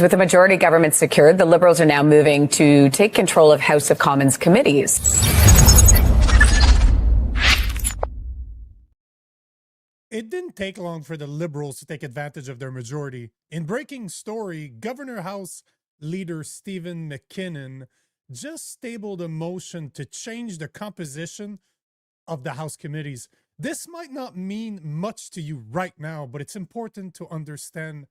With a majority government secured, the Liberals are now moving to take control of House of Commons committees. It didn't take long for the Liberals to take advantage of their majority. In breaking story, Governor House Leader Steven MacKinnon just tabled a motion to change the composition of the House committees. This might not mean much to you right now, but it's important to understand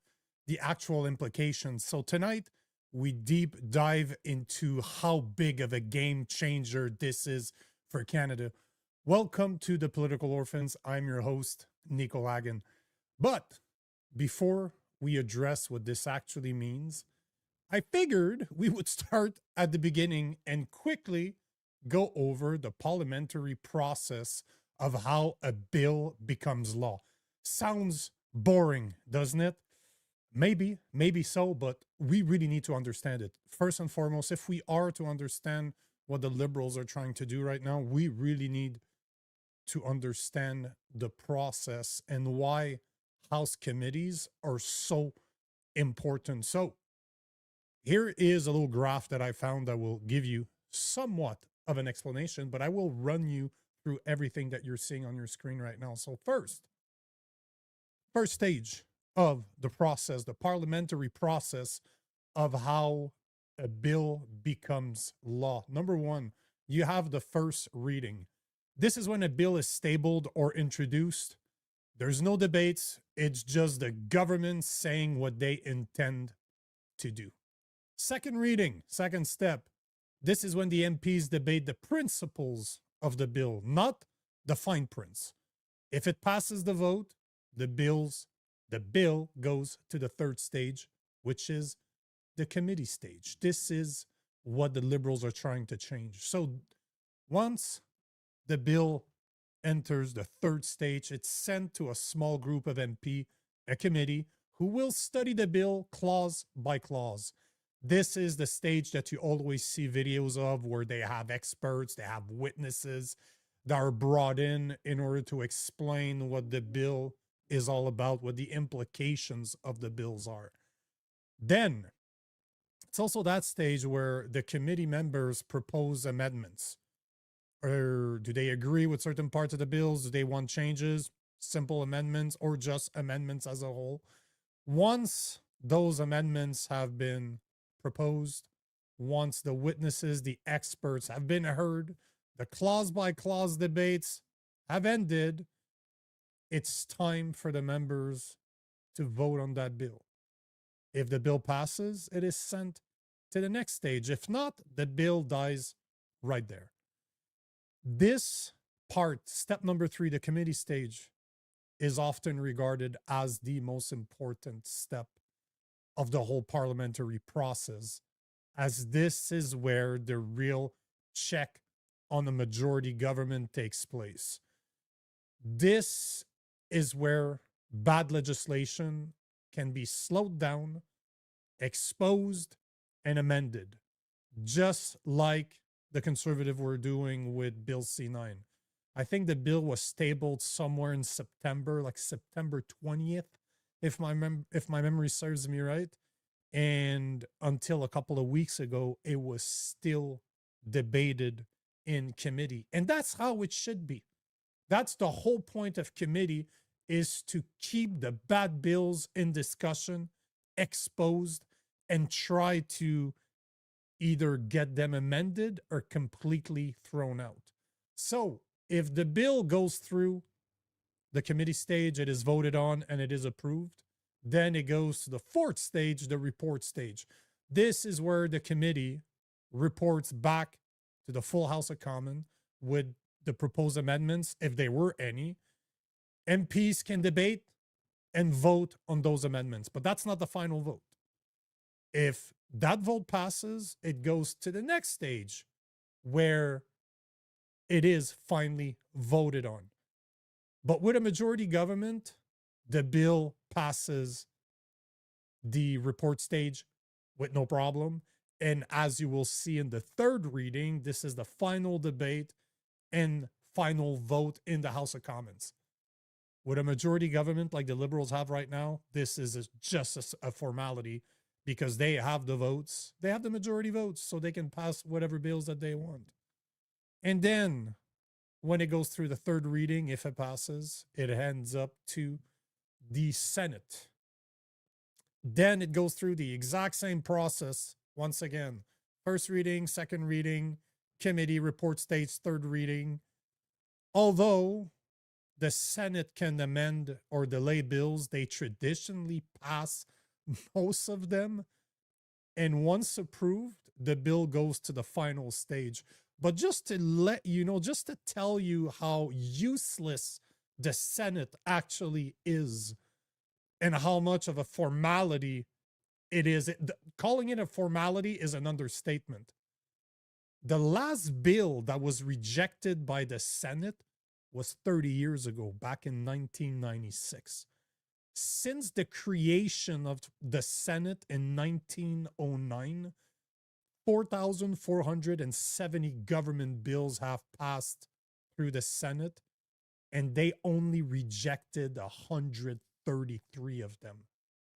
the actual implications. So tonight, we deep dive into how big of a game changer this is for Canada. Welcome to the Political Orphans. I'm your host, Nico Lagan. But before we address what this actually means, I figured we would start at the beginning and quickly go over the parliamentary process of how a bill becomes law. Sounds boring, doesn't it? Maybe so, but we really need to understand it. First and foremost, if we are to understand what the Liberals are trying to do right now, we really need to understand the process and why House committees are so important. So here is a little graph that I found that will give you somewhat of an explanation, but I will run you through everything that you're seeing on your screen right now. So first stage of the process, the parliamentary process of how a bill becomes law. Number one, you have the first reading. This is when a bill is tabled or introduced. There's no debates. It's just the government saying what they intend to do. Second reading, second step. This is when the MPs debate the principles of the bill, not the fine prints. If it passes the vote, the bill goes to the third stage, which is the committee stage. This is what the Liberals are trying to change. So once the bill enters the third stage, it's sent to a small group of MP, a committee, who will study the bill clause by clause. This is the stage that you always see videos of where they have experts, they have witnesses that are brought in order to explain what the bill is all about, what the implications of the bills are. Then it's also that stage where the committee members propose amendments. Or do they agree with certain parts of the bills? Do they want changes, simple amendments, or just amendments as a whole? Once those amendments have been proposed, once the witnesses, the experts have been heard, the clause by clause debates have ended, it's time for the members to vote on that bill. If the bill passes, it is sent to the next stage. If not, the bill dies right there. This part, step number 3, the committee stage, is often regarded as the most important step of the whole parliamentary process, as this is where the real check on the majority government takes place. This is where bad legislation can be slowed down, exposed, and amended, just like the Conservative were doing with Bill C9. I think the bill was tabled somewhere in September, like September 20th, if my memory serves me right. And until a couple of weeks ago, it was still debated in committee. And that's how it should be. That's the whole point of committee, is to keep the bad bills in discussion, exposed, and try to either get them amended or completely thrown out. So if the bill goes through the committee stage, it is voted on and it is approved, then it goes to the fourth stage, the report stage. This is where the committee reports back to the full House of Commons with the proposed amendments, if there were any. MPs can debate and vote on those amendments, but that's not the final vote. If that vote passes, it goes to the next stage where it is finally voted on. But with a majority government, the bill passes the report stage with no problem. And as you will see in the third reading, this is the final debate and final vote in the House of Commons. With a majority government like the Liberals have right now, this is just a formality, because they have the votes. They have the majority votes, so they can pass whatever bills that they want. And then when it goes through the third reading, if it passes, it ends up to the Senate. Then it goes through the exact same process once again. First reading, second reading, committee report states, third reading. Although the Senate can amend or delay bills, they traditionally pass most of them. And once approved, the bill goes to the final stage. But just to let you know, just to tell you how useless the Senate actually is and how much of a formality it is. Calling it a formality is an understatement. The last bill that was rejected by the Senate was 30 years ago, back in 1996. Since the creation of the Senate in 1909, 4,470 government bills have passed through the Senate, and they only rejected 133 of them.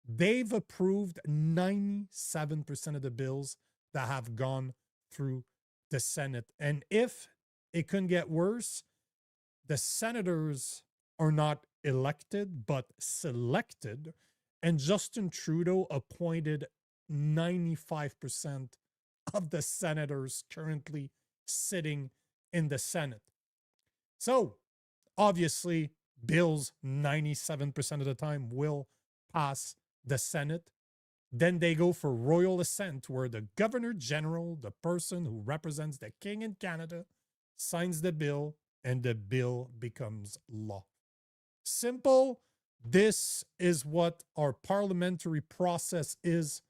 They've approved 97% of the bills that have gone through the Senate. And if it couldn't get worse, the senators are not elected, but selected. And Justin Trudeau appointed 95% of the senators currently sitting in the Senate. So obviously, bills 97% of the time will pass the Senate. Then they go for royal assent, where the Governor General, the person who represents the King in Canada, signs the bill, and the bill becomes law. Simple. This is what our parliamentary process is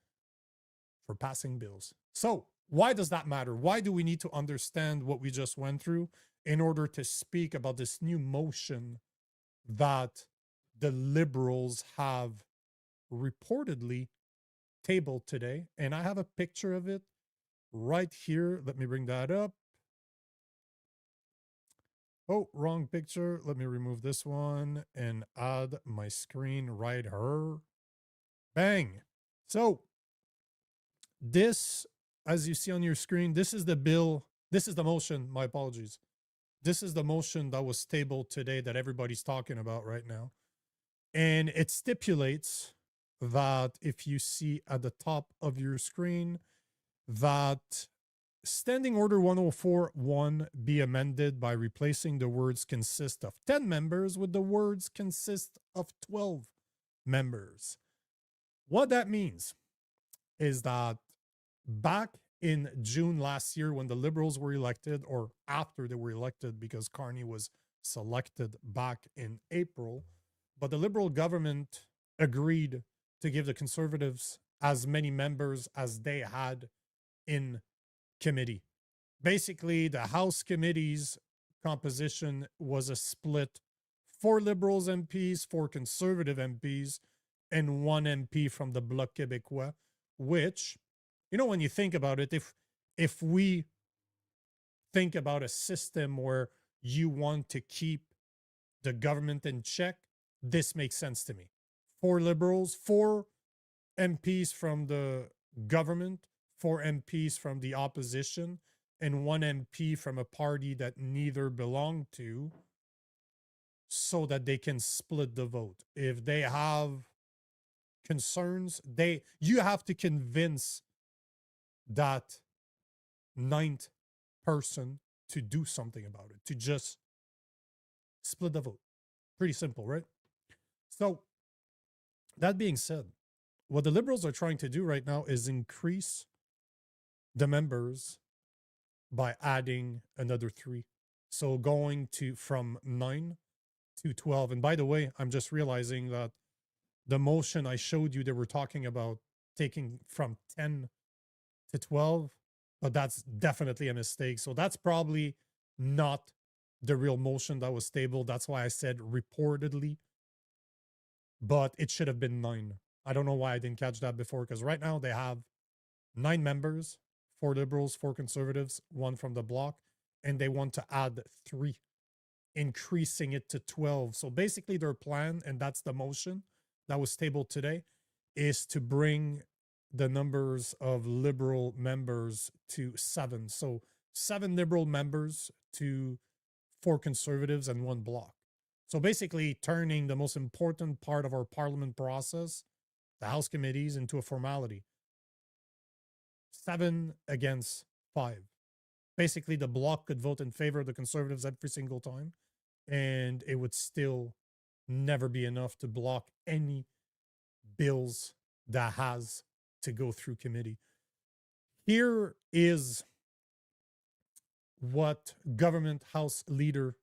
for passing bills. So why does that matter? Why do we need to understand what we just went through in order to speak about this new motion that the Liberals have reportedly tabled today? And I have a picture of it right here. Let me bring that up. Oh, wrong picture. Let me remove this one and add my screen right here. Bang. So this, as you see on your screen, this is the bill. This is the motion. My apologies. This is the motion that was tabled today that everybody's talking about right now. And it stipulates that, if you see at the top of your screen, that Standing Order 104.1 be amended by replacing the words consist of 10 members with the words consist of 12 members. What that means is that back in June last year, when the Liberals were elected, or after they were elected, because Carney was selected back in April, but the Liberal government agreed to give the Conservatives as many members as they had in committee. Basically, the House committee's composition was a split: 4 Liberals MPs, 4 Conservative MPs, and 1 MP from the Bloc Québécois, which, you know, when you think about it, if we think about a system where you want to keep the government in check, this makes sense to me. 4 Liberals, 4 MPs from the government, 4 MPs from the opposition, and 1 MP from a party that neither belonged to, so that they can split the vote. If they have concerns, you have to convince that 9th person to do something about it, to just split the vote. Pretty simple, right? So that being said, what the Liberals are trying to do right now is increase the members by adding another 3. So going from 9 to 12. And by the way, I'm just realizing that the motion I showed you, they were talking about taking from 10 to 12, but that's definitely a mistake. So that's probably not the real motion that was tabled. That's why I said reportedly, but it should have been 9. I don't know why I didn't catch that before, because right now they have 9 members, 4 Liberals, 4 Conservatives, 1 from the Bloc, and they want to add 3, increasing it to 12. So basically their plan, and that's the motion that was tabled today, is to bring the numbers of Liberal members to 7. So 7 Liberal members to 4 Conservatives and 1 Bloc. So basically turning the most important part of our Parliament process, the House committees, into a formality. 7 against 5. Basically, the Bloc could vote in favor of the Conservatives every single time, and it would still never be enough to block any bills that has to go through committee. Here is what Government House Leader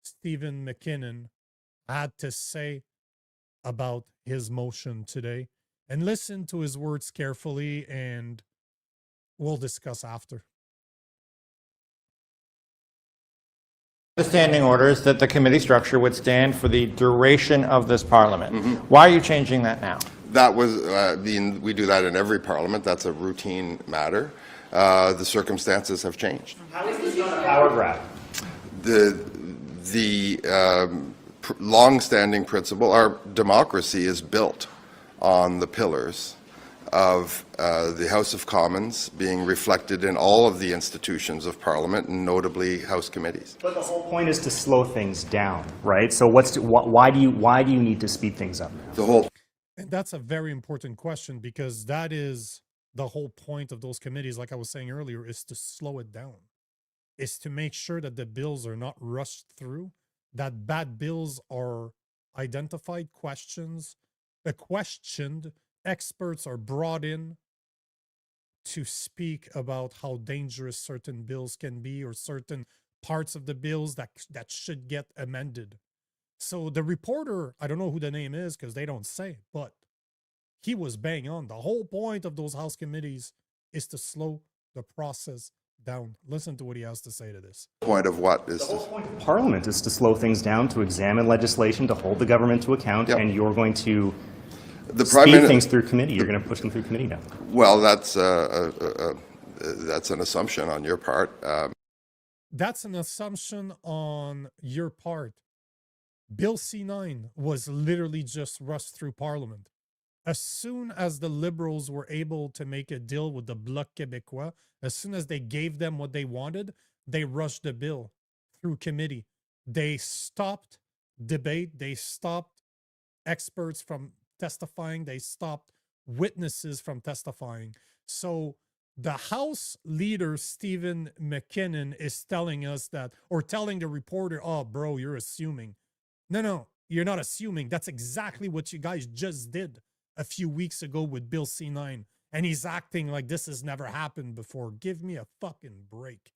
Steven MacKinnon had to say about his motion today. And listen to his words carefully, and we'll discuss after. The standing orders that the committee structure would stand for the duration of this parliament. Why are you changing that now? That was, we do that in every parliament. That's a routine matter. The circumstances have changed. How is this not a power grab? The long-standing principle, our democracy is built on the pillars of the House of Commons being reflected in all of the institutions of Parliament, and notably House committees. But the whole point is to slow things down, right? So why do you need to speed things up? And that's a very important question, because that is the whole point of those committees, like I was saying earlier, is to slow it down, is to make sure that the bills are not rushed through, that bad bills are identified, questioned, experts are brought in to speak about how dangerous certain bills can be, or certain parts of the bills that should get amended. So the reporter, I don't know who the name is because they don't say, but he was bang on. The whole point of those House committees is to slow the process down. Listen to what he has to say to this. Point of what is The whole point of Parliament is to slow things down, to examine legislation, to hold the government to account, Yep. and you're going to the speed things through committee. You're going to push them through committee now. Well, that's an assumption on your part. That's an assumption on your part. Bill C9 was literally just rushed through Parliament. As soon as the Liberals were able to make a deal with the Bloc Québécois, as soon as they gave them what they wanted, they rushed the bill through committee. They stopped debate. They stopped experts from testifying. They stopped witnesses from testifying. So the House Leader, Steven MacKinnon, is telling us that, or telling the reporter, oh, bro, you're assuming. No, you're not assuming. That's exactly what you guys just did a few weeks ago with Bill C9. And he's acting like this has never happened before. Give me a fucking break.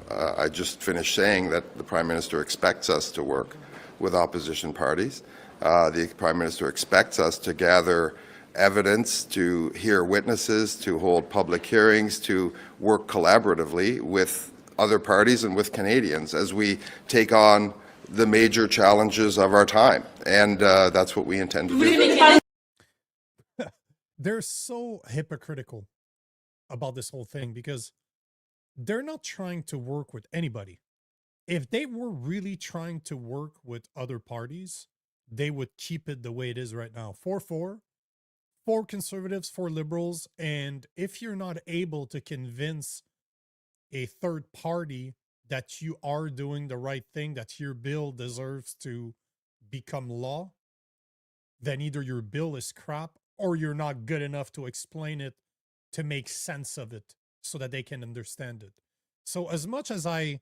I just finished saying that the Prime Minister expects us to work with opposition parties. The Prime Minister expects us to gather evidence, to hear witnesses, to hold public hearings, to work collaboratively with other parties and with Canadians as we take on the major challenges of our time. And that's what we intend to do. They're so hypocritical about this whole thing, because they're not trying to work with anybody. If they were really trying to work with other parties, they would keep it the way it is right now. 4-4, 4 Conservatives, 4 Liberals. And if you're not able to convince a third party that you are doing the right thing, that your bill deserves to become law, then either your bill is crap, or you're not good enough to explain it, to make sense of it so that they can understand it. So as much as I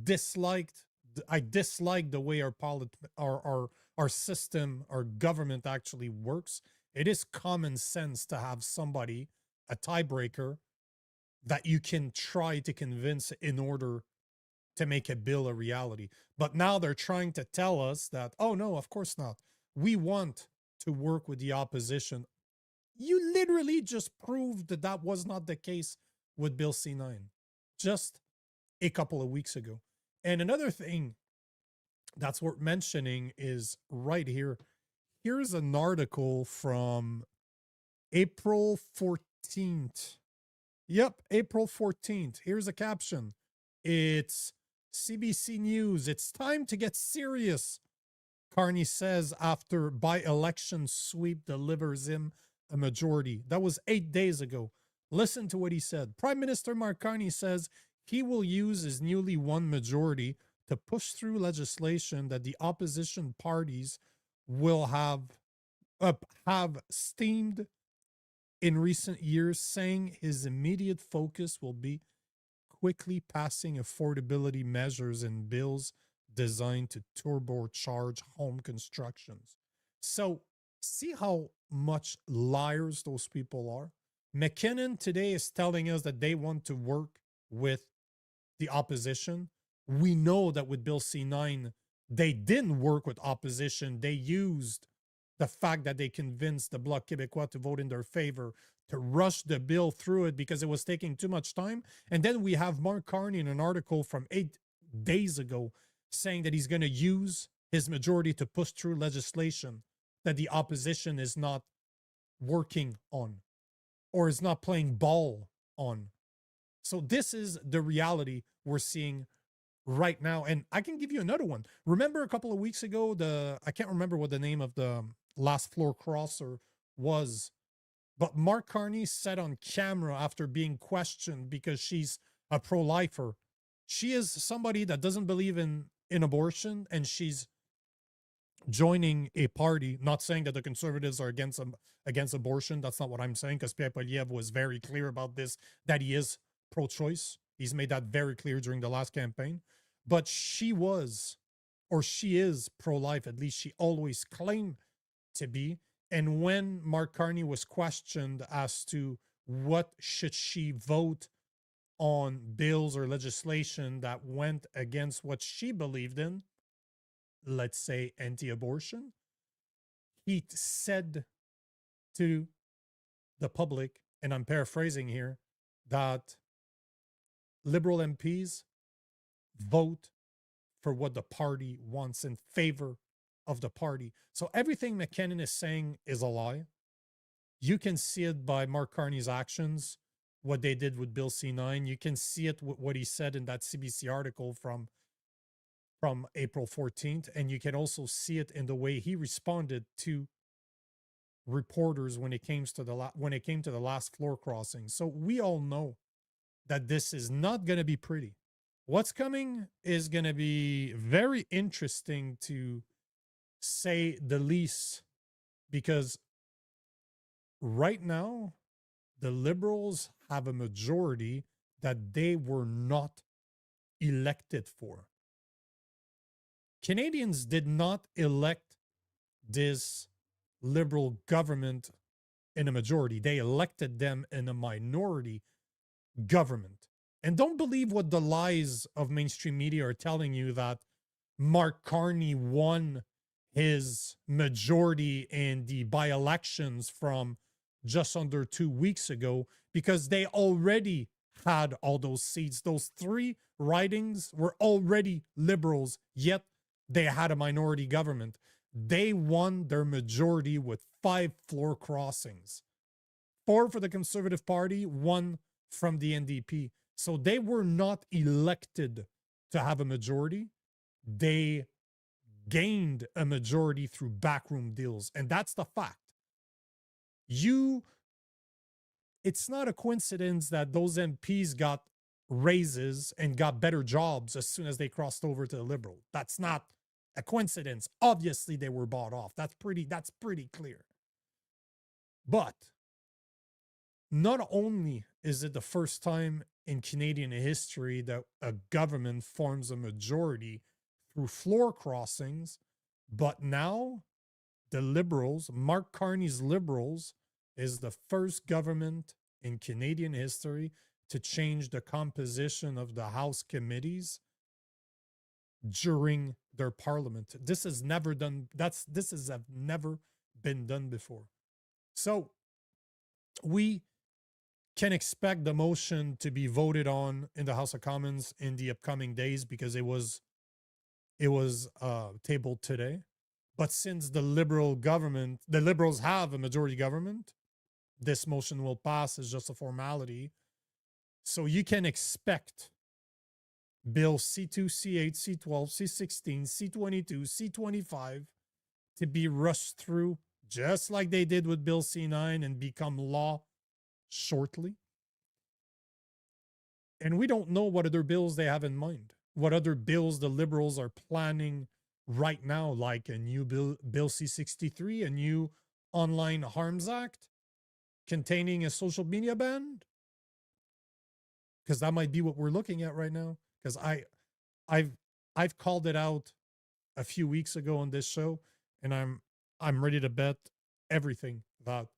dislike the way our system, our government actually works, it is common sense to have somebody, a tiebreaker, that you can try to convince in order to make a bill a reality. But now they're trying to tell us that, oh no, of course not. We want to work with the opposition. You literally just proved that that was not the case with Bill C9 just a couple of weeks ago. And another thing that's worth mentioning is right here. Here's an article from April 14th. Yep, April 14th. Here's a caption. It's CBC News. It's time to get serious, Carney says after by-election sweep delivers him a majority. That was 8 days ago. Listen to what he said. Prime Minister Mark Carney says he will use his newly won majority to push through legislation that the opposition parties will have steamed in recent years, saying his immediate focus will be quickly passing affordability measures and bills designed to turbocharge home constructions. So, see how much liars those people are? MacKinnon today is telling us that they want to work with the opposition. We know that with Bill C9, they didn't work with opposition. They used the fact that they convinced the Bloc Québécois to vote in their favor to rush the bill through it because it was taking too much time. And then we have Mark Carney in an article from 8 days ago saying that he's going to use his majority to push through legislation that the opposition is not working on or is not playing ball on. So this is the reality we're seeing right now. And I can give you another one. Remember a couple of weeks ago, I can't remember what the name of the last floor crosser was, but Mark Carney said on camera after being questioned because she's a pro-lifer. She is somebody that doesn't believe in abortion, and she's joining a party, not saying that the conservatives are against abortion. That's not what I'm saying, because Pierre Poilievre was very clear about this, that he is pro-choice. He's made that very clear during the last campaign. But she was, or she is pro-life, at least she always claimed to be. And when Mark Carney was questioned as to what should she vote on bills or legislation that went against what she believed in, let's say anti-abortion, he said to the public, and I'm paraphrasing here, that Liberal MPs vote for what the party wants, in favor of the party. So everything MacKinnon is saying is a lie. You can see it by Mark Carney's actions, what they did with Bill C9. You can see it with what he said in that CBC article from April 14th. And you can also see it in the way he responded to reporters when it came to the last floor crossing. So we all know that this is not going to be pretty. What's coming is going to be very interesting, to say the least, because right now the Liberals have a majority that they were not elected for. Canadians did not elect this Liberal government in a majority. They elected them in a minority government. And don't believe what the lies of mainstream media are telling you, that Mark Carney won his majority in the by-elections from just under 2 weeks ago, because they already had all those seats. Those 3 ridings were already Liberals, yet they had a minority government. They won their majority with 5 floor crossings. 4 for the Conservative Party, 1 from the NDP. So they were not elected to have a majority. They gained a majority through backroom deals. And that's the fact. It's not a coincidence that those MPs got raises and got better jobs as soon as they crossed over to the Liberal. That's not a coincidence. Obviously, they were bought off. That's pretty clear. But not only is it the first time in Canadian history that a government forms a majority through floor crossings, but now the Liberals, Mark Carney's Liberals, is the first government in Canadian history to change the composition of the House committees during their parliament. This has never never been done before. So we can expect the motion to be voted on in the House of Commons in the upcoming days, because it was tabled today. But since the Liberals have a majority government, this motion will pass as just a formality. So you can expect Bill C2, C8, C12, C16, C22, C25 to be rushed through just like they did with Bill C9 and become law shortly. And we don't know what other bills they have in mind, what other bills the Liberals are planning right now, like a new Bill C63, a new Online Harms Act containing a social media ban. Because that might be what we're looking at right now. Because I've called it out a few weeks ago on this show, and I'm ready to bet everything that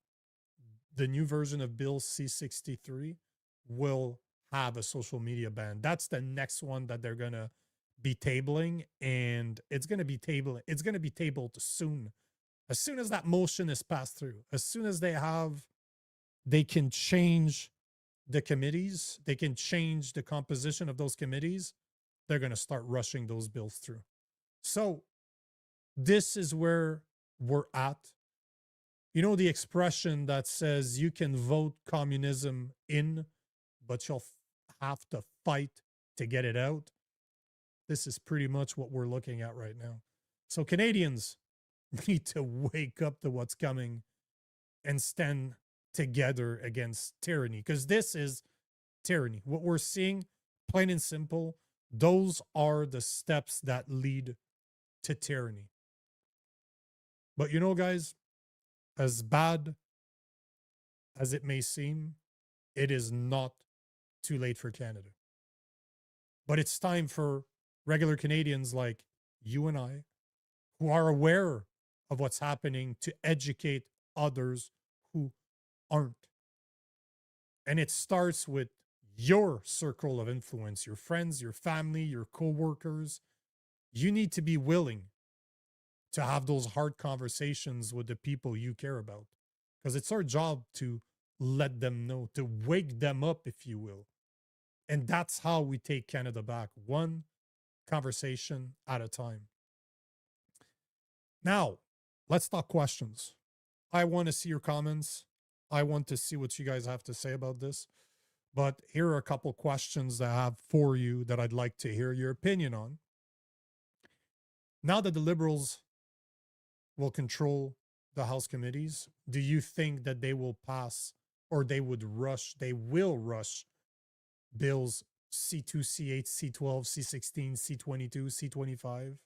the new version of Bill C63 will have a social media ban. That's the next one that they're gonna be tabling, and it's gonna be tabled soon. As soon as that motion is passed through, as soon as they can change the committees, they can change the composition of those committees, they're gonna start rushing those bills through. So this is where we're at. You know the expression that says you can vote communism in, but you'll have to fight to get it out? This is pretty much what we're looking at right now. So Canadians need to wake up to what's coming and stand together against tyranny, because this is tyranny. What we're seeing, plain and simple, those are the steps that lead to tyranny. But you know, guys, as bad as it may seem, it is not too late for Canada. But it's time for regular Canadians like you and I, who are aware of what's happening, to educate others who aren't. And it starts with your circle of influence, your friends, your family, your coworkers. You need to be willing to have those hard conversations with the people you care about, because it's our job to let them know, to wake them up, if you will. And that's how we take Canada back, one conversation at a time. Now, let's talk questions. I want to see your comments. I want to see what you guys have to say about this. But here are a couple questions that I have for you that I'd like to hear your opinion on. Now that the Liberals will control the House committees, do you think that they will pass, or they will rush bills C2, C8, C12, C16, C22, C25?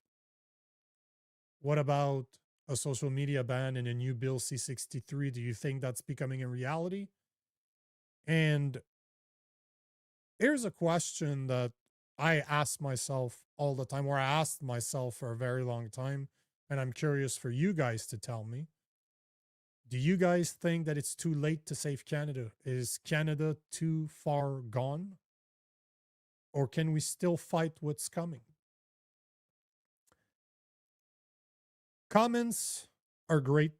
What about a social media ban and a new bill C63? Do you think that's becoming a reality? And here's a question that I ask myself all the time, or I asked myself for a very long time, and I'm curious for you guys to tell me. Do you guys think that it's too late to save Canada? Is Canada too far gone? Or can we still fight what's coming? Comments are great,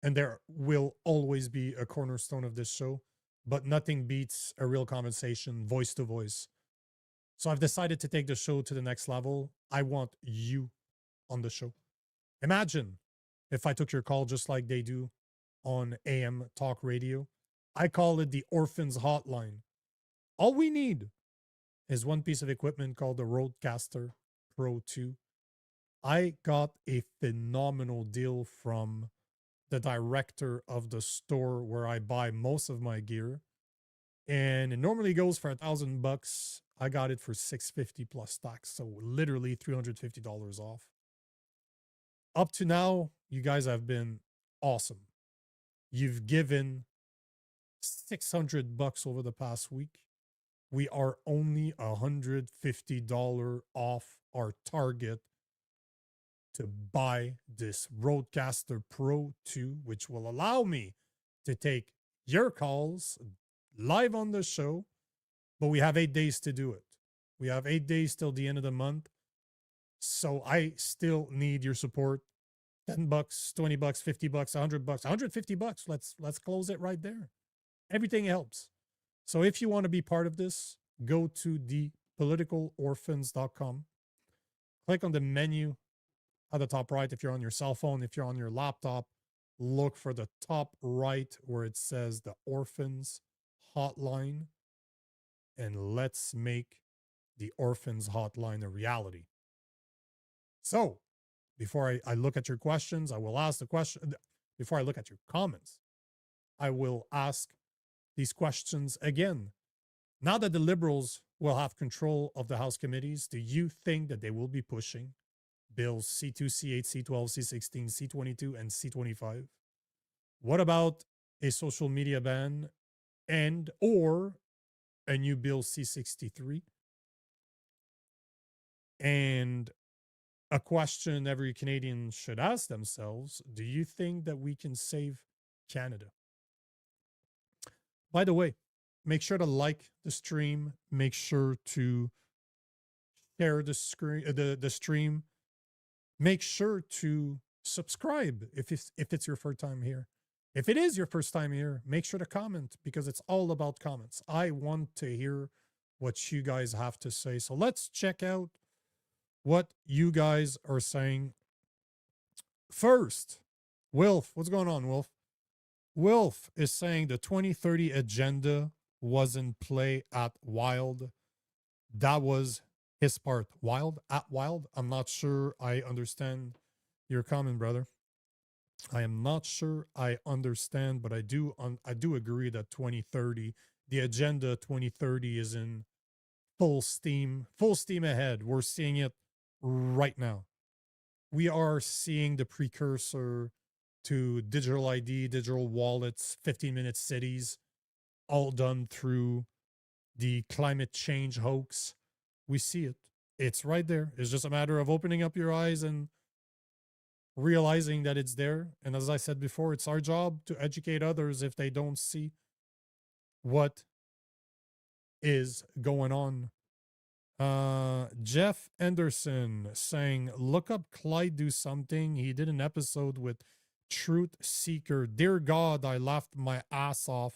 and there will always be a cornerstone of this show, but nothing beats a real conversation, voice to voice. So I've decided to take the show to the next level. I want you on the show. Imagine if I took your call just like they do on AM talk radio. I call it the Orphans Hotline. All we need is one piece of equipment called the Rodecaster Pro 2. I got a phenomenal deal from the director of the store where I buy most of my gear, and it normally goes for $1,000. I got it for $650 plus tax, so literally $350 off. Up to now, you guys have been awesome. You've given $600 over the past week. We are only $150 off our target to buy this Rodecaster Pro 2, which will allow me to take your calls live on the show, but we have 8 days to do it. We have 8 days till the end of the month. So I still need your support. $10, $20, $50, $100, $150. Let's close it right there. Everything helps. So if you want to be part of this, go to thepoliticalorphans.com. Click on the menu at the top right if you're on your cell phone. If you're on your laptop, look for the top right where it says the Orphans Hotline. And let's make the Orphans Hotline a reality. So, before I look at your questions, I will ask the question. before I look at your comments, I will ask these questions again. Now that the Liberals will have control of the House committees, do you think that they will be pushing bills C2, C8, C12, C16, C22, and C25? What about a social media ban and or a new bill C63? And a question every Canadian should ask themselves, do you think that we can save Canada? By the way, make sure to like the stream, make sure to share the stream, make sure to subscribe if it's your first time here. If it is your first time here, make sure to comment, because it's all about comments. I want to hear what you guys have to say. So let's check out what you guys are saying. First, Wilf, what's going on, Wilf? Wilf is saying the 2030 agenda was in play at Wild. That was his part. Wild? At Wild? I'm not sure I understand your comment, brother. I am not sure I understand, but I do agree that 2030, the agenda 2030 is in full steam ahead. We're seeing it right now. We are seeing the precursor to digital ID, digital wallets, 15-minute cities, all done through the climate change hoax. We see it. It's right there. It's just a matter of opening up your eyes and realizing that it's there. And as I said before, it's our job to educate others if they don't see what is going on. Jeff Anderson saying, look up Clyde Do Something. He did an episode with Truth Seeker. Dear God, I laughed my ass off.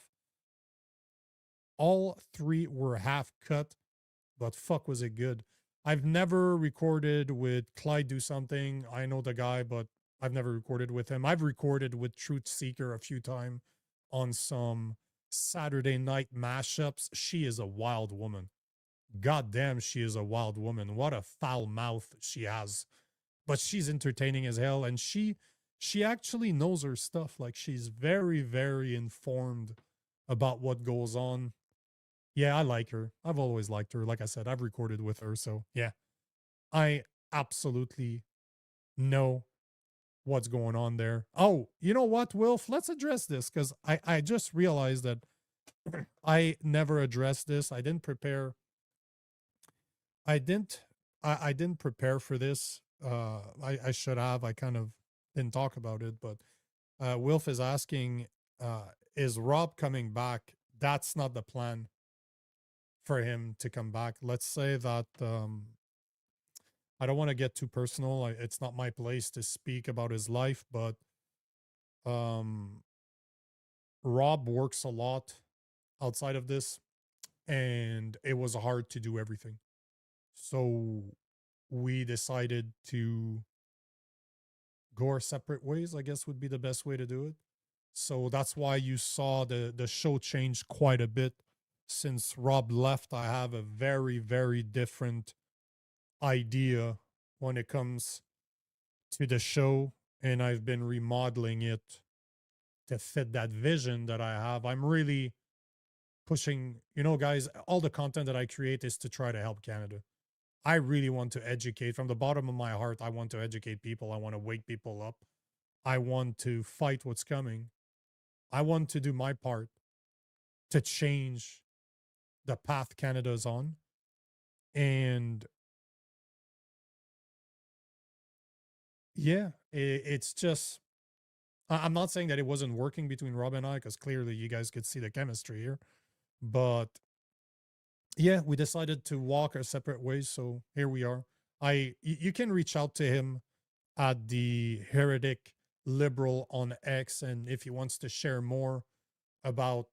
All three were half cut, but fuck was it good. I've never recorded with Clyde Do Something. I know the guy, but I've never recorded with him. I've recorded with Truth Seeker a few times on some Saturday night mashups. She is a wild woman. God damn, she is a wild woman. What a foul mouth she has. But she's entertaining as hell, and she actually knows her stuff. Like, she's very, very informed about what goes on. Yeah, I like her. I've always liked her. Like I said, I've recorded with her. So, yeah, I absolutely know what's going on there. Oh, you know what, Wilf? Let's address this, because I just realized that I never addressed this. I didn't prepare. I didn't prepare for this. I should have. I kind of didn't talk about it, but Wilf is asking, is Rob coming back? That's not the plan for him to come back. Let's say that I don't want to get too personal. It's not my place to speak about his life, but Rob works a lot outside of this, and it was hard to do everything. So we decided to go our separate ways, I guess would be the best way to do it. So that's why you saw the show change quite a bit. Since Rob left, I have a very, very different idea when it comes to the show, and I've been remodeling it to fit that vision that I have. I'm really pushing, guys, all the content that I create is to try to help Canada. I really want to educate from the bottom of my heart. I want to educate people. I want to wake people up. I want to fight what's coming. I want to do my part to change the path Canada's on. And yeah, it's just, I'm not saying that it wasn't working between Rob and I, because clearly you guys could see the chemistry here. But yeah, we decided to walk our separate ways. So here we are. You can reach out to him at the Heretic Liberal on X. And if he wants to share more about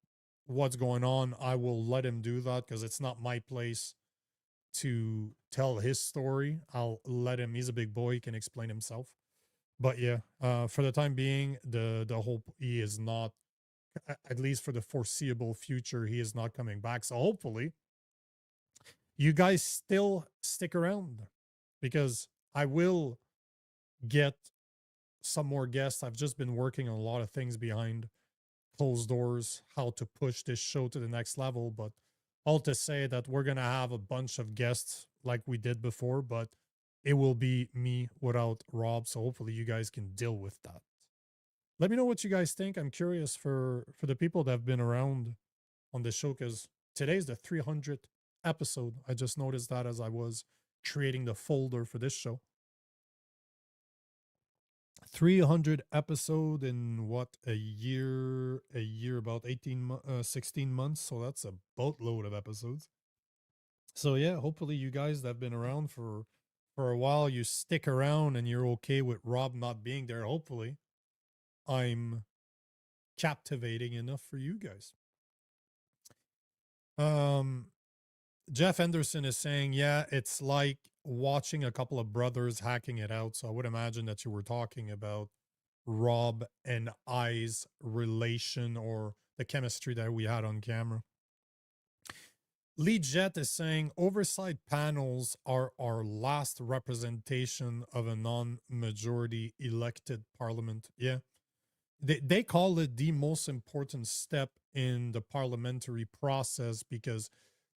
what's going on, I will let him do that, because it's not my place to tell his story. I'll let him. He's a big boy. He can explain himself. But yeah, for the time being, the hope he is not, at least for the foreseeable future, he is not coming back. So hopefully you guys still stick around, because I will get some more guests. I've just been working on a lot of things behind closed doors, how to push this show to the next level. But all to say that we're going to have a bunch of guests like we did before, but it will be me without Rob. So hopefully you guys can deal with that. Let me know what you guys think. I'm curious for the people that have been around on this show, because today's the 300th episode. I just noticed that as I was creating the folder for this show. 300 episode in what, a year, about 16 months. So that's a boatload of episodes. So yeah, hopefully you guys that have been around for a while, you stick around and you're okay with Rob not being there. Hopefully I'm captivating enough for you guys. Jeff Henderson is saying, yeah, it's like watching a couple of brothers hacking it out. So I would imagine that you were talking about Rob and I's relation or the chemistry that we had on camera. Lee Jet is saying oversight panels are our last representation of a non-majority elected parliament. Yeah. They call it the most important step in the parliamentary process because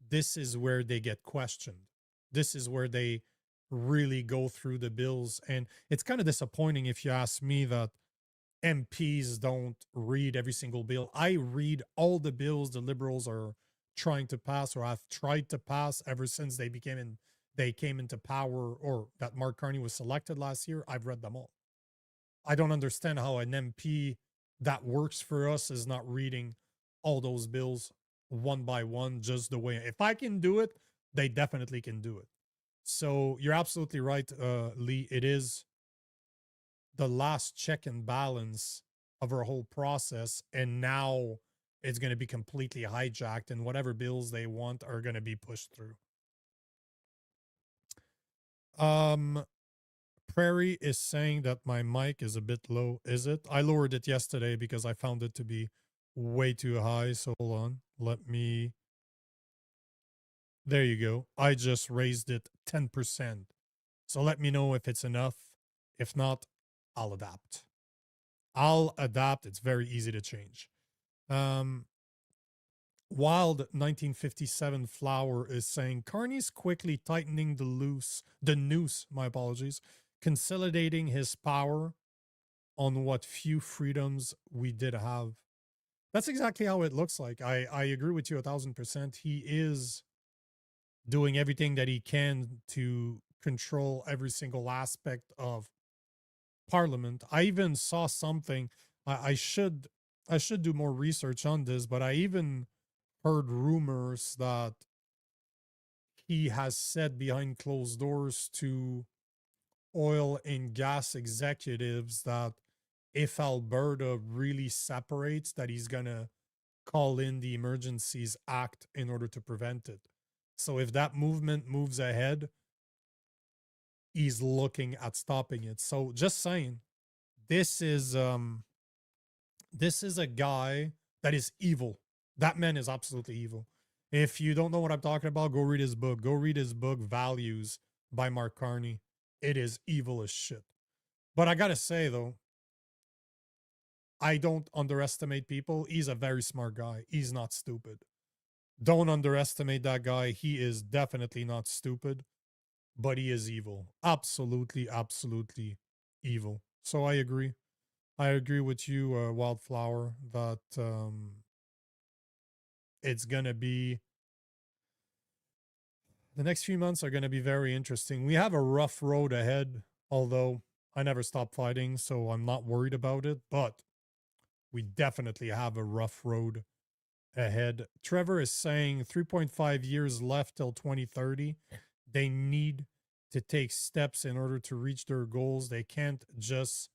this is where they get questioned. This is where they really go through the bills. And it's kind of disappointing, if you ask me, that MPs don't read every single bill. I read all the bills the Liberals are trying to pass or have tried to pass ever since they came into power, or that Mark Carney was selected last year. I've read them all. I don't understand how an MP that works for us is not reading all those bills one by one, just the way. If I can do it, they definitely can do it. So you're absolutely right, Lee. It is the last check and balance of our whole process. And now it's going to be completely hijacked, and whatever bills they want are going to be pushed through. Prairie is saying that my mic is a bit low. Is it? I lowered it yesterday because I found it to be way too high. So hold on. There you go. I just raised it 10%. So let me know if it's enough. If not, I'll adapt. It's very easy to change. Wild 1957 Flower is saying Carney's quickly tightening the noose, my apologies, consolidating his power on what few freedoms we did have. That's exactly how it looks like. I agree with you 1,000%. He is doing everything that he can to control every single aspect of Parliament. I even saw something. I should do more research on this, but I even heard rumors that he has said behind closed doors to oil and gas executives that if Alberta really separates, that he's gonna call in the Emergencies Act in order to prevent it. So if that movement moves ahead, he's looking at stopping it. So just saying, this is a guy that is evil. That man is absolutely evil. If you don't know what I'm talking about, go read his book. Go read his book, Values, by Mark Carney. It is evil as shit. But I gotta say, though, I don't underestimate people. He's a very smart guy. He's not stupid. Don't underestimate that guy. He is definitely not stupid, but he is evil. Absolutely, absolutely evil. So I agree. I agree with you, Wildflower, that it's going to be, the next few months are going to be very interesting. We have a rough road ahead, although I never stop fighting, so I'm not worried about it, but we definitely have a rough road ahead. Trevor is saying 3.5 years left till 2030. They need to take steps in order to reach their goals. They can't just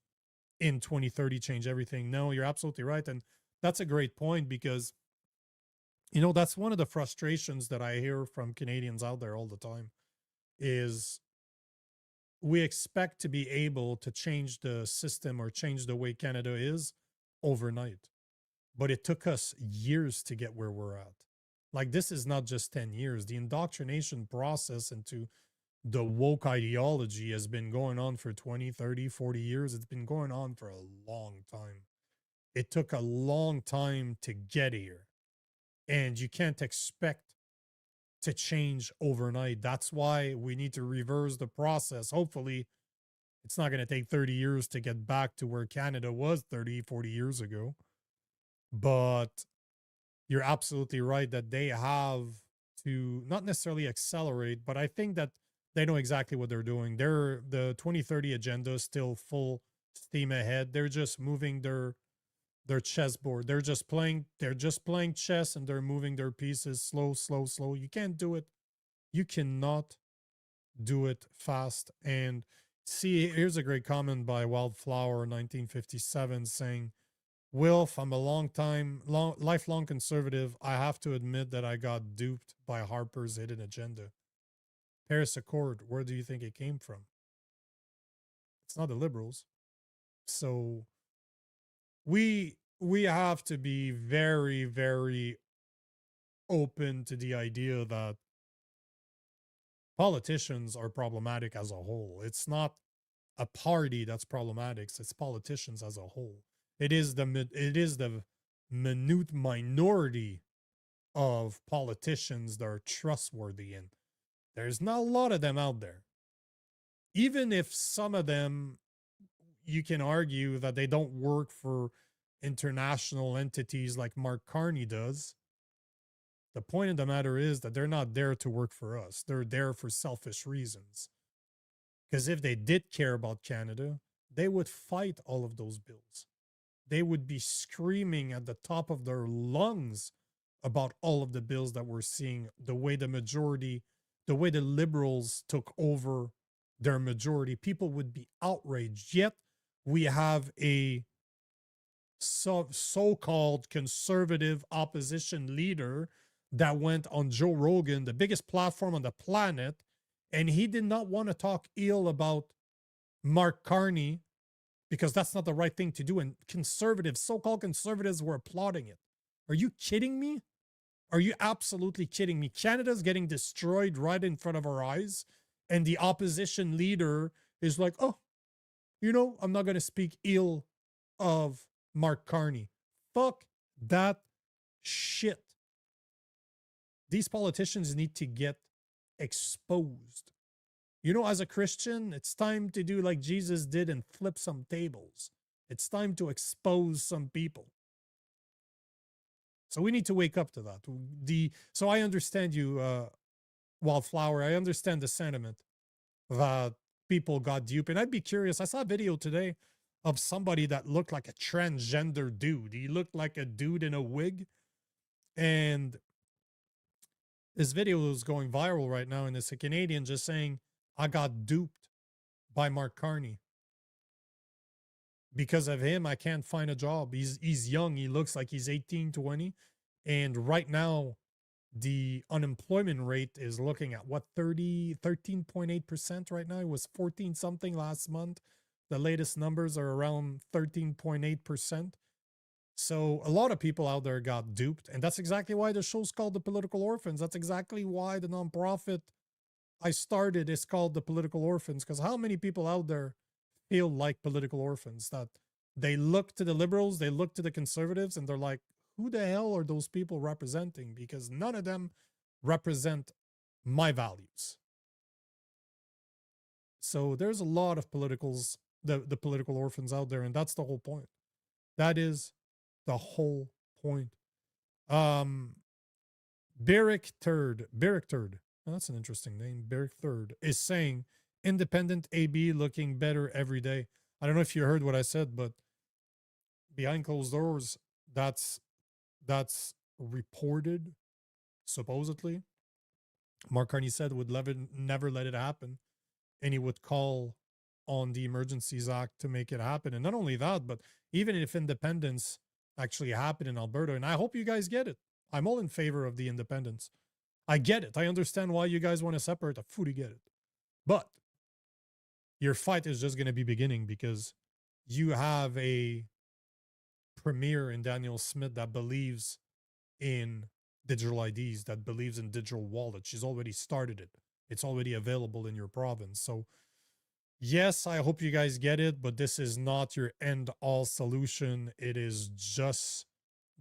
in 2030 change everything. No, you're absolutely right. And that's a great point because, you know, that's one of the frustrations that I hear from Canadians out there all the time is we expect to be able to change the system or change the way Canada is overnight. But it took us years to get where we're at. Like, this is not just 10 years. The indoctrination process into the woke ideology has been going on for 20, 30, 40 years. It's been going on for a long time. It took a long time to get here. And you can't expect to change overnight. That's why we need to reverse the process. Hopefully, it's not going to take 30 years to get back to where Canada was 30, 40 years ago. But you're absolutely right that they have to not necessarily accelerate, but I think that they know exactly what they're doing. The 2030 agenda is still full steam ahead. They're just moving their chessboard. They're just playing chess, and they're moving their pieces slow. You can't do it. You cannot do it fast. And see, here's a great comment by Wildflower 1957 saying, Wilf, I'm a lifelong conservative. I have to admit that I got duped by Harper's hidden agenda. Paris Accord, where do you think it came from? It's not the Liberals. So we have to be very, very open to the idea that politicians are problematic as a whole. It's not a party that's problematic. It's politicians as a whole. It is the minute minority of politicians that are trustworthy, and there's not a lot of them out there. Even if some of them, you can argue that they don't work for international entities like Mark Carney does. The point of the matter is that they're not there to work for us. They're there for selfish reasons. Because if they did care about Canada, they would fight all of those bills. They would be screaming at the top of their lungs about all of the bills that we're seeing, the way the Liberals took over their majority. People would be outraged. Yet we have a so-called conservative opposition leader that went on Joe Rogan, the biggest platform on the planet, and he did not want to talk ill about Mark Carney because that's not the right thing to do. And conservatives, so-called conservatives, were applauding it. Are you kidding me? Are you absolutely kidding me? Canada's getting destroyed right in front of our eyes, and the opposition leader is like, oh, I'm not going to speak ill of Mark Carney. Fuck that shit. These politicians need to get exposed. As a Christian, it's time to do like Jesus did and flip some tables. It's time to expose some people. So we need to wake up to that. So I understand you, Wildflower. I understand the sentiment that people got duped. And I'd be curious. I saw a video today of somebody that looked like a transgender dude. He looked like a dude in a wig. And this video is going viral right now. And it's a Canadian just saying, I got duped by Mark Carney. Because of him, I can't find a job. He's young. He looks like he's 18, 20. And right now, the unemployment rate is looking at 13.8% right now. It was 14 something last month. The latest numbers are around 13.8%. So a lot of people out there got duped. And that's exactly why the show's called The Political Orphans. That's exactly why the nonprofit I started is called The Political Orphans. Because how many people out there feel like political orphans, that they look to the Liberals, they look to the Conservatives, and they're like, who the hell are those people representing? Because none of them represent my values. So there's a lot of the political orphans out there, and that's the whole point. That is the whole point. Beric Turd, that's an interesting name. Beric Third is saying, independent AB looking better every day. I don't know if you heard what I said, but behind closed doors, that's reported, supposedly. Mark Carney said would never let it happen, and he would call on the Emergencies Act to make it happen. And not only that, but even if independence actually happened in Alberta, and I hope you guys get it. I'm all in favor of the independence. I get it. I understand why you guys want to separate. I fully get it. But your fight is just going to be beginning, because you have a premier in Danielle Smith that believes in digital IDs, that believes in digital wallets. She's already started it. It's already available in your province. So yes, I hope you guys get it, but this is not your end all solution. It is just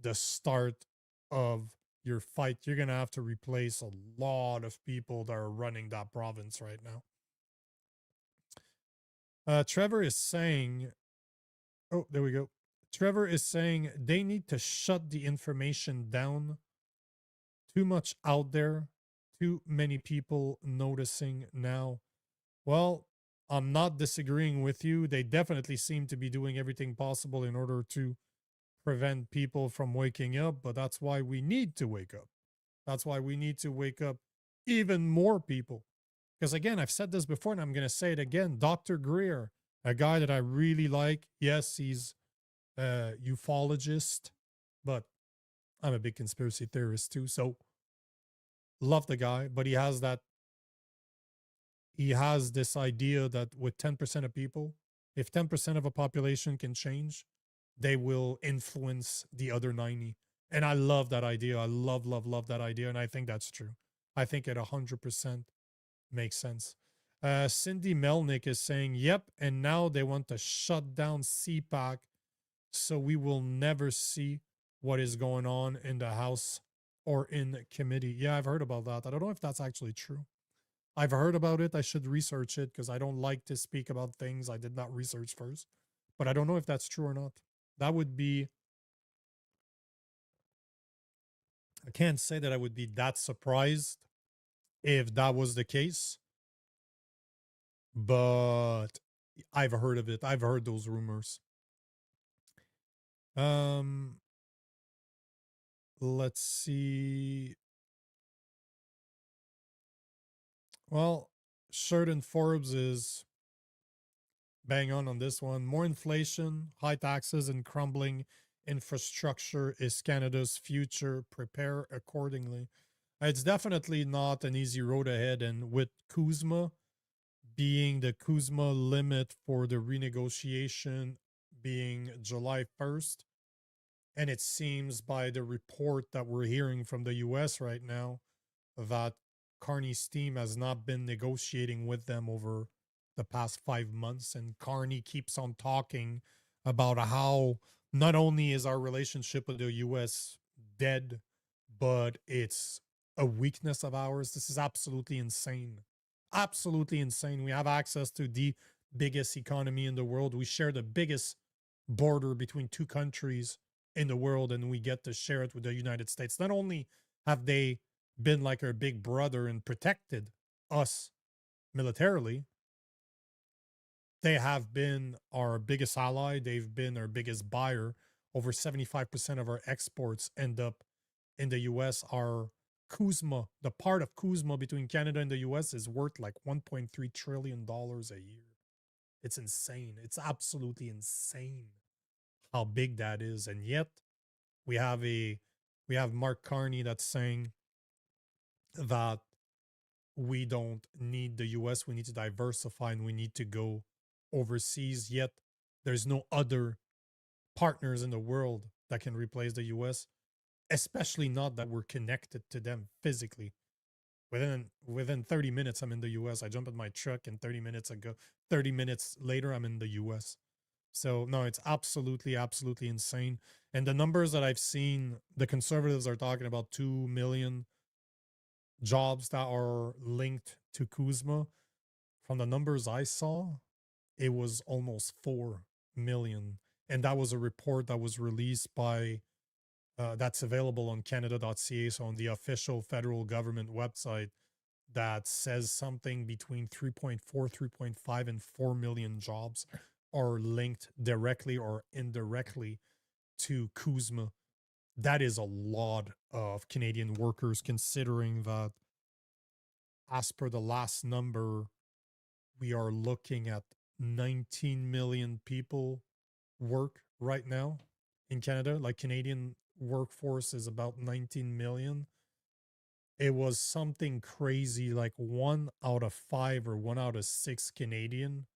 the start of your fight. You're going to have to replace a lot of people that are running that province right now. Trevor is saying, oh, there we go. Trevor is saying they need to shut the information down. Too much out there. Too many people noticing now. Well, I'm not disagreeing with you. They definitely seem to be doing everything possible in order to prevent people from waking up, but that's why we need to wake up. That's why we need to wake up even more people. Because again, I've said this before and I'm going to say it again. Dr. Greer, a guy that I really like. Yes, he's a ufologist, but I'm a big conspiracy theorist too. So love the guy, but he has this idea that with 10% of people, if 10% of a population can change, they will influence the other 90. And I love that idea. I love that idea. And I think that's true. I think it 100% makes sense. Cindy Melnick is saying, yep, and now they want to shut down CPAC, so we will never see what is going on in the House or in committee. Yeah, I've heard about that. I don't know if that's actually true. I've heard about it. I should research it because I don't like to speak about things I did not research first. But I don't know if that's true or not. That would be... I can't say that I would be that surprised if that was the case. But I've heard of it. I've heard those rumors. Let's see. Well, Sheridan Forbes is bang on this one. More inflation, high taxes, and crumbling infrastructure is Canada's future. Prepare accordingly. It's definitely not an easy road ahead, and with CUSMA being the CUSMA limit for the renegotiation being July 1st, and it seems by the report that we're hearing from the US right now that Carney's team has not been negotiating with them over the past 5 months. And Carney keeps on talking about how not only is our relationship with the US dead, but it's a weakness of ours. This is absolutely insane. Absolutely insane. We have access to the biggest economy in the world. We share the biggest border between two countries in the world, and we get to share it with the United States. Not only have they been like our big brother and protected us militarily, they have been our biggest ally. They've been our biggest buyer. Over 75% of our exports end up in the US. Our CUSMA, the part of CUSMA between Canada and the US, is worth like $1.3 trillion a year. It's insane. It's absolutely insane how big that is. And yet we have Mark Carney that's saying that we don't need the US, we need to diversify, and we need to go overseas. Yet there's no other partners in the world that can replace the US, especially not that we're connected to them physically. Within 30 minutes, I'm in the US. I jump in my truck and 30 minutes later, I'm in the US. So no, it's absolutely insane. And the numbers that I've seen, the Conservatives are talking about 2 million jobs that are linked to CUSMA. From the numbers I saw, it was almost 4 million. And that was a report that was released by, that's available on Canada.ca, so on the official federal government website, that says something between 3.4, 3.5, and 4 million jobs are linked directly or indirectly to CUSMA. That is a lot of Canadian workers, considering that as per the last number, we are looking at 19 million people work right now in Canada. Like, Canadian workforce is about 19 million. It was something crazy, like 1 out of 5 or 1 out of 6 Canadian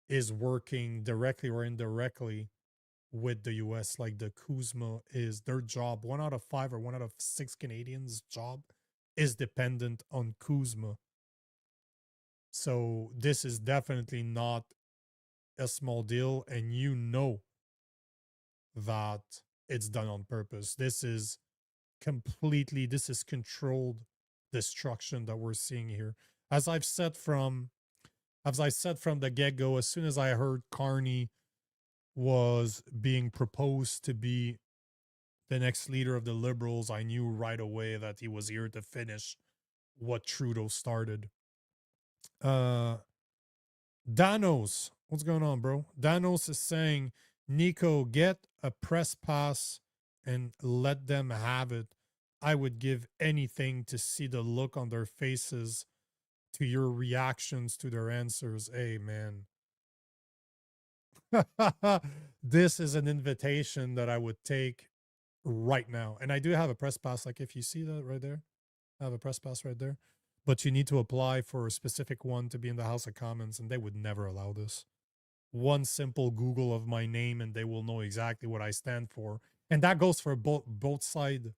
is working directly or indirectly with the US. Like, the CUSMA is their job. 1 out of 5 or 1 out of 6 Canadians' job is dependent on Kuzma. So this is definitely not a small deal, and you know that it's done on purpose. This is controlled destruction that we're seeing here. As I said from the get-go, as soon as I heard Carney was being proposed to be the next leader of the Liberals, I knew right away that he was here to finish what Trudeau started. Danos, what's going on, bro? Danos is saying, Nico, get a press pass and let them have it. I would give anything to see the look on their faces to your reactions to their answers. Hey, man. This is an invitation that I would take right now. And I do have a press pass. Like, if you see that right there, I have a press pass right there. But you need to apply for a specific one to be in the House of Commons, and they would never allow this. One simple Google of my name, and they will know exactly what I stand for. And that goes for both sides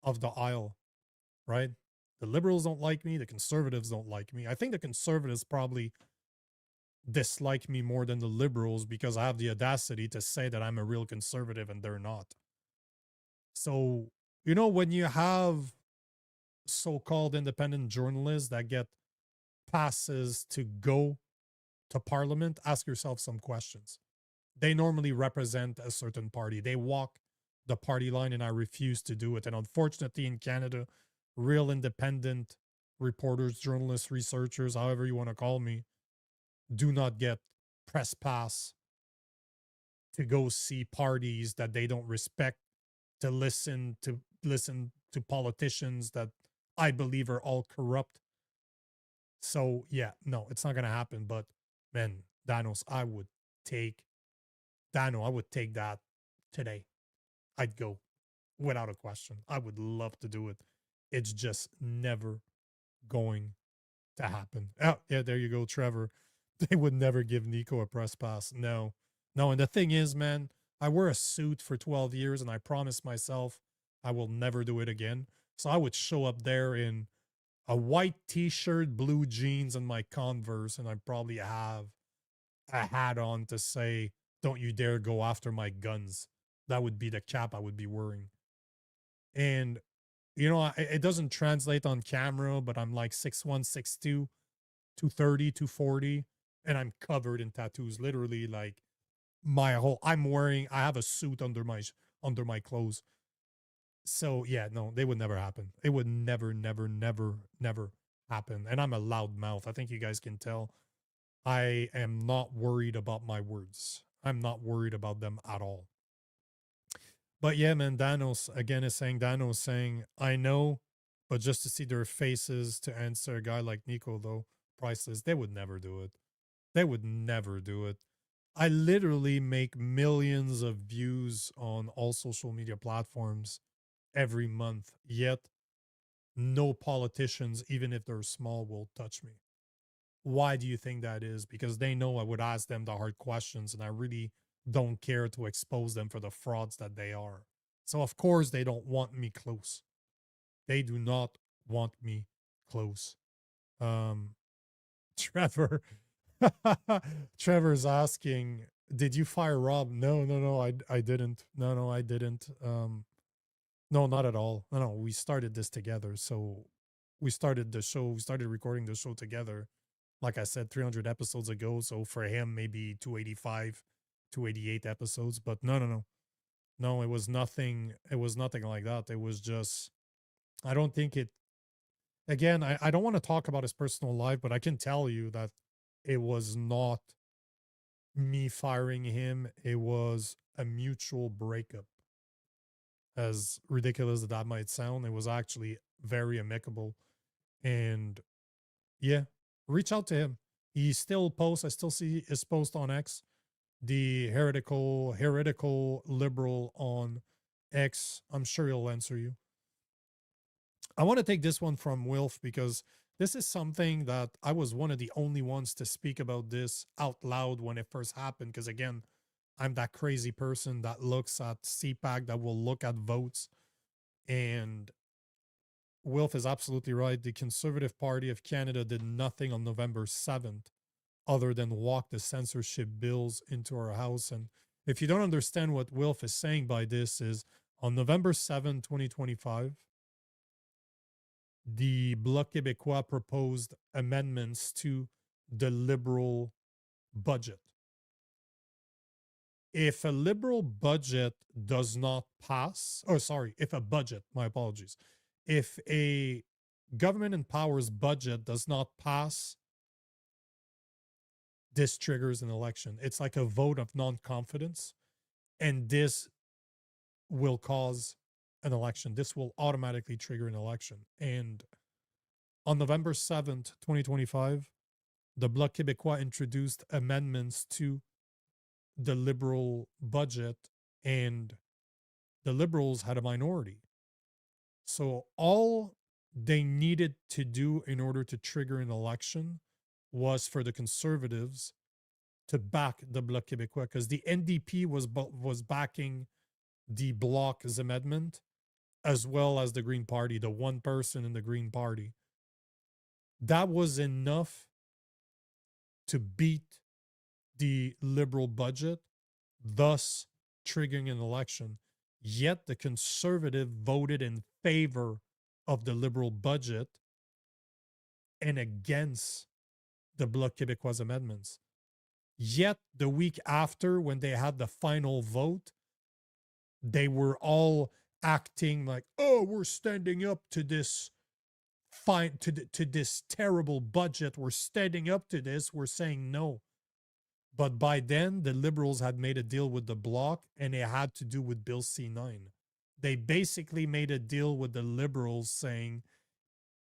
of the aisle, right? The Liberals don't like me. The Conservatives don't like me. I think the Conservatives probably dislike me more than the Liberals because I have the audacity to say that I'm a real conservative and they're not. So, you know, when you have so-called independent journalists that get passes to go to Parliament, ask yourself some questions. They normally represent a certain party. They walk the party line, and I refuse to do it. And unfortunately, in Canada, real independent reporters, journalists, researchers, however you want to call me, do not get press pass to go see parties that they don't respect, to listen to politicians that I believe are all corrupt. So yeah, no, it's not gonna happen. But man, Danos, I would take that today. I'd go without a question. I would love to do it. It's just never going to happen. Oh, yeah, there you go, Trevor. They would never give Nico a press pass. No. And the thing is, man, I wear a suit for 12 years and I promised myself I will never do it again. So I would show up there in a white t-shirt, blue jeans, and my Converse, and I probably have a hat on to say, "Don't you dare go after my guns." That would be the cap I would be wearing. And, you know, it doesn't translate on camera, but I'm like 6'1", 6'2", 230, 240, and I'm covered in tattoos. Literally, like I have a suit under my clothes. So yeah, no, they would never happen. It would never happen. And I'm a loud mouth. I think you guys can tell. I am not worried about my words. I'm not worried about them at all. But yeah, man, Danos again is saying, I know, but just to see their faces to answer a guy like Nico, though, priceless. They would never do it. They would never do it. I literally make millions of views on all social media platforms every month, yet no politicians, even if they're small, will touch me. Why do you think that is? Because they know I would ask them the hard questions, and I really don't care to expose them for the frauds that they are. So of course they don't want me close. They do not want me close. Trevor Trevor's asking, did you fire Rob? No, I didn't. No, I didn't. No, not at all. No, we started this together. So we started recording the show together. Like I said, 300 episodes ago. So for him, maybe 285, 288 episodes. But no. No, it was nothing. It was nothing like that. It was just, I don't think it, again, I don't want to talk about his personal life, but I can tell you that it was not me firing him. It was a mutual breakup. As ridiculous as that might sound, it was actually very amicable. And yeah, reach out to him. He still posts. I still see his post on X. The heretical liberal on X. I'm sure he'll answer you. I want to take this one from Wilf because this is something that I was one of the only ones to speak about this out loud when it first happened. Because again, I'm that crazy person that looks at CPAC, that will look at votes. And Wilf is absolutely right. The Conservative Party of Canada did nothing on November 7th other than walk the censorship bills into our house. And if you don't understand what Wilf is saying by this is on November 7, 2025, the Bloc Québécois proposed amendments to the Liberal budget. If a Liberal budget does not pass, or sorry, if a budget, my apologies, if a government in power's budget does not pass, this triggers an election. It's like a vote of non-confidence, and this will cause an election. This will automatically trigger an election. And on November 7th, 2025, the Bloc Québécois introduced amendments to the Liberal budget, and the Liberals had a minority. So all they needed to do in order to trigger an election was for the Conservatives to back the Bloc Québécois, because the NDP was backing the Bloc's amendment, as well as the Green Party, the one person in the Green Party. That was enough to beat the Liberal budget, thus triggering an election. Yet the Conservative voted in favor of the Liberal budget and against the Bloc Québécois amendments. Yet the week after, when they had the final vote, they were all acting like, oh, we're standing up to this to this terrible budget. We're standing up to this. We're saying no. But by then, the Liberals had made a deal with the Bloc, and it had to do with Bill C-9. They basically made a deal with the Liberals saying,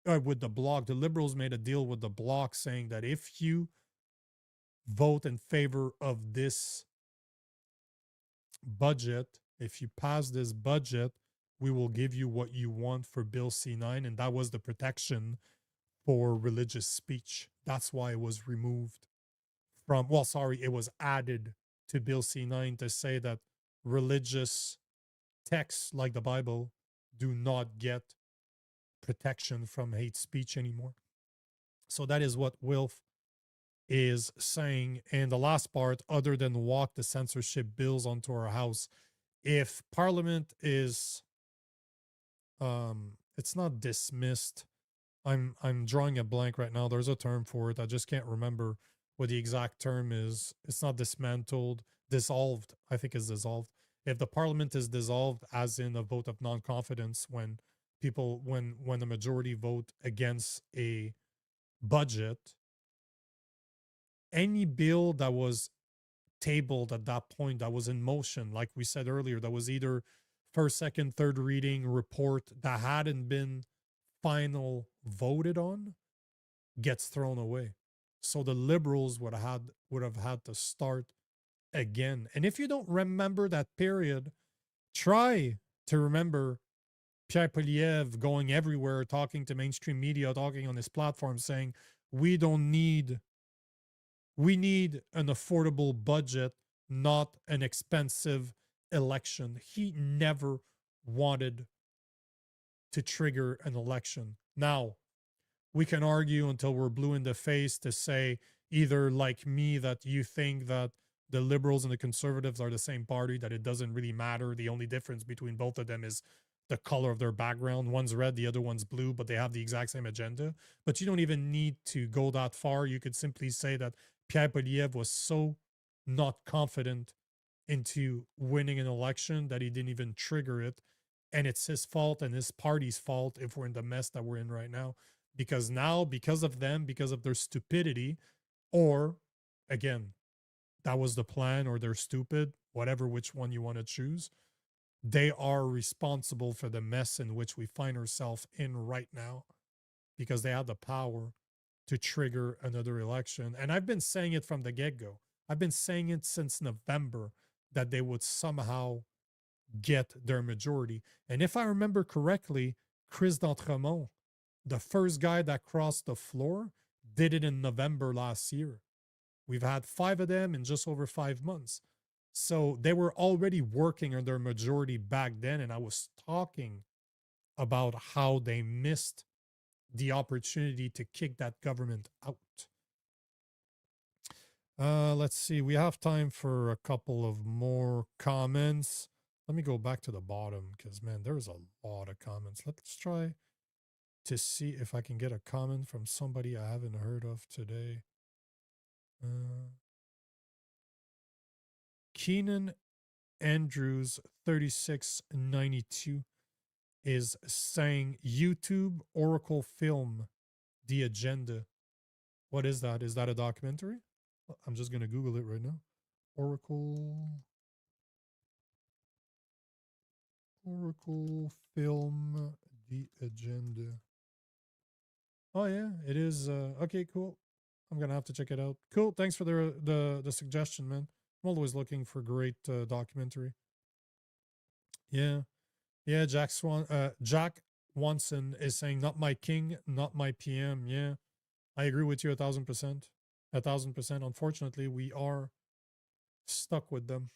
with the Bloc, the Liberals made a deal with the Bloc saying that if you vote in favor of this budget, if you pass this budget, we will give you what you want for Bill C-9. And that was the protection for religious speech. That's why it was removed from, well, sorry, it was added to Bill C-9 to say that religious texts like the Bible do not get protection from hate speech anymore. So that is what Wilf is saying. And the last part, other than walk the censorship bills onto our house, if Parliament is, it's not dismissed. I'm drawing a blank right now. There's a term for it. I just can't remember what the exact term is. It's not dismantled, dissolved. I think is dissolved. If the Parliament is dissolved, as in a vote of non-confidence, when the majority vote against a budget, any bill that was tabled at that point, that was in motion, like we said earlier, that was either first, second, third reading report that hadn't been final voted on, gets thrown away. So the Liberals would have had to start again. And if you don't remember that period, try to remember Pierre Poilievre going everywhere, talking to mainstream media, talking on his platform, saying, we need an affordable budget, not an expensive election. He never wanted to trigger an election. Now, we can argue until we're blue in the face to say, either like me, that you think that the Liberals and the Conservatives are the same party, that it doesn't really matter. The only difference between both of them is the color of their background. One's red, the other one's blue, but they have the exact same agenda. But you don't even need to go that far. You could simply say that Pierre Poilievre was so not confident into winning an election that he didn't even trigger it. And it's his fault and his party's fault if we're in the mess that we're in right now. Because now, because of them, because of their stupidity, or again, that was the plan, or they're stupid, whatever, which one you want to choose, they are responsible for the mess in which we find ourselves in right now, because they had the power to trigger another election. And I've been saying it from the get-go. I've been saying it since November that they would somehow get their majority. And if I remember correctly, Chris d'Entremont, the first guy that crossed the floor, did it in November last year. We've had 5 of them in just over 5 months. So they were already working on their majority back then. And I was talking about how they missed the opportunity to kick that government out. Let's see. We have time for a couple of more comments. Let me go back to the bottom because, man, there's a lot of comments. Let's try to see if I can get a comment from somebody I haven't heard of today. Keenan Andrews 3692 is saying YouTube Oracle film The Agenda. What is that? Is that a documentary? I'm just going to Google it right now. Oracle film The Agenda. Oh yeah, it is. Okay, cool. I'm gonna have to check it out. Cool. Thanks for the suggestion, man. I'm always looking for great documentary. Yeah, yeah. Jack Wanson is saying, "Not my king, not my PM." Yeah, I agree with you 1,000%. 1,000%. Unfortunately, we are stuck with them,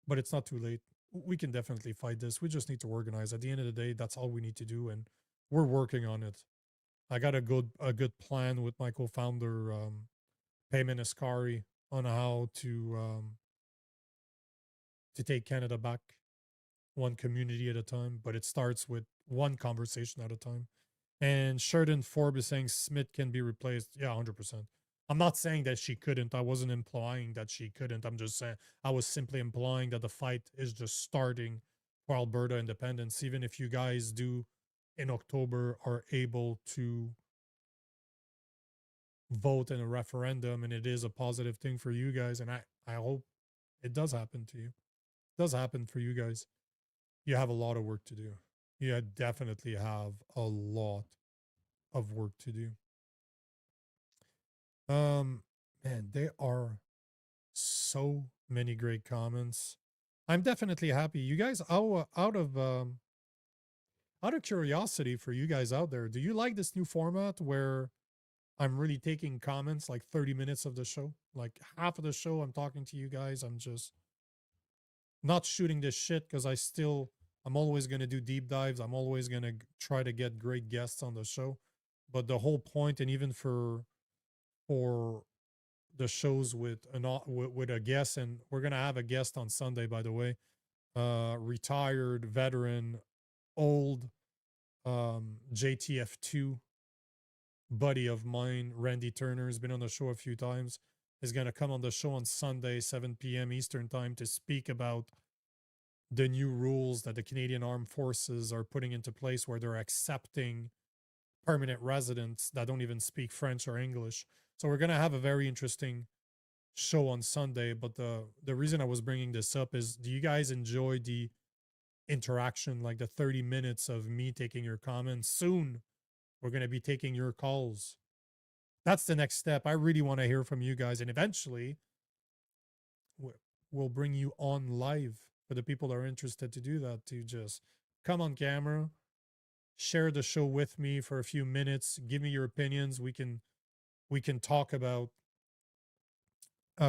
but it's not too late. We can definitely fight this. We just need to organize. At the end of the day, that's all we need to do, and we're working on it. I got a good plan with my co-founder, Payman Ascari, on how to take Canada back one community at a time, but it starts with one conversation at a time. And Sheridan Forbes is saying Smith can be replaced. Yeah, 100%. I'm not saying that she couldn't. I wasn't implying that she couldn't. I'm just saying I was simply implying that the fight is just starting for Alberta independence. Even if you guys do in October are able to vote in a referendum and it is a positive thing for you guys, and I hope it does happen to you. It does happen for you guys. You have a lot of work to do. You definitely have a lot of work to do. Man, there are so many great comments. I'm definitely happy. You guys, out of curiosity for you guys out there, do you like this new format where I'm really taking comments like 30 minutes of the show? Like half of the show, I'm talking to you guys. I'm just not shooting this shit because I'm always going to do deep dives. I'm always going to try to get great guests on the show. But the whole point, and even for the shows with a guest, and we're going to have a guest on Sunday, by the way, retired veteran, old JTF2 buddy of mine, Randy Turner, has been on the show a few times, is going to come on the show on Sunday, 7 p.m. Eastern time, to speak about the new rules that the Canadian Armed Forces are putting into place where they're accepting permanent residents that don't even speak French or English. So we're going to have a very interesting show on Sunday. But the reason I was bringing this up is, do you guys enjoy the interaction, like the 30 minutes of me taking your comments? Soon we're going to be taking your calls. That's the next step. I really want to hear from you guys. And eventually we'll bring you on live for the people that are interested to do that, to just come on camera, share the show with me for a few minutes, give me your opinions. We can talk about,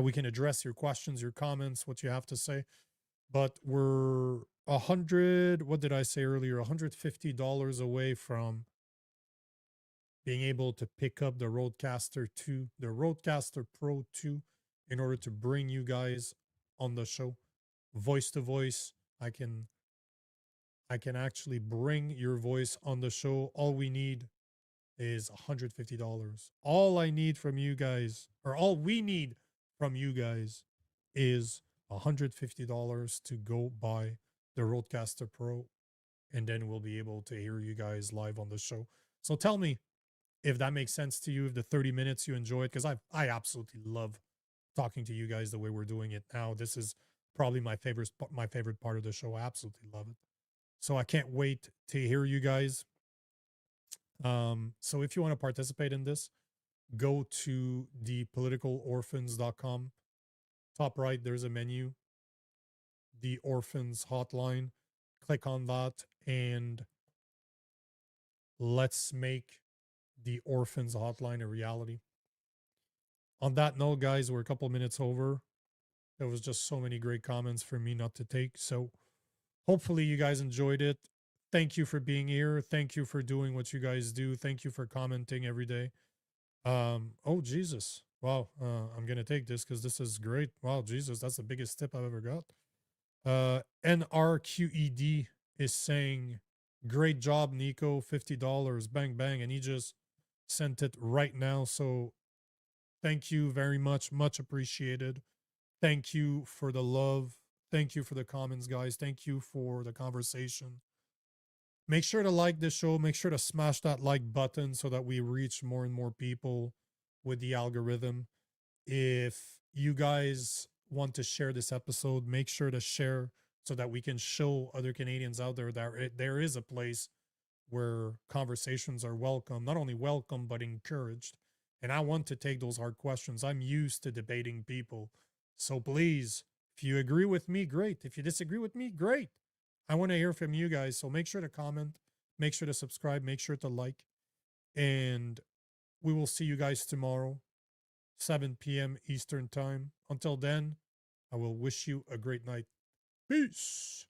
we can address your questions, your comments, what you have to say. But we're what did I say earlier? $150 away from being able to pick up the Rodecaster 2, the Rodecaster Pro 2, in order to bring you guys on the show, voice to voice. I can actually bring your voice on the show. All we need is $150. All I need from you guys, or all we need from you guys, is $150 to go buy the Rodecaster Pro, and then we'll be able to hear you guys live on the show. So tell me if that makes sense to you, if the 30 minutes you enjoy it, because I absolutely love talking to you guys the way we're doing it now. This is probably my favorite part of the show. I absolutely love it. So I can't wait to hear you guys. So if you want to participate in this, go to thepoliticalorphans.com. Top right, there's a menu, the Orphans Hotline. Click on that and let's make the Orphans Hotline a reality. On that note, guys, we're a couple minutes over. There was just so many great comments for me not to take. So hopefully you guys enjoyed it. thank you for being here. Thank you for doing what you guys do. Thank you for commenting every day. Oh, Jesus. Wow. I'm going to take this because this is great. Wow, Jesus, that's the biggest tip I've ever got. NRQED is saying, great job, Nico, $50, bang, bang. And he just sent it right now. So thank you very much. Much appreciated. Thank you for the love. Thank you for the comments, guys. Thank you for the conversation. Make sure to like this show. Make sure to smash that like button so that we reach more and more people with the algorithm. If you guys want to share this episode, make sure to share so that we can show other Canadians out there that there is a place where conversations are welcome, not only welcome, but encouraged. And I want to take those hard questions. I'm used to debating people. So please, if you agree with me, great. If you disagree with me, great. I want to hear from you guys. So make sure to comment, make sure to subscribe, make sure to like. And we will see you guys tomorrow, 7 p.m. Eastern Time. Until then, I will wish you a great night. Peace.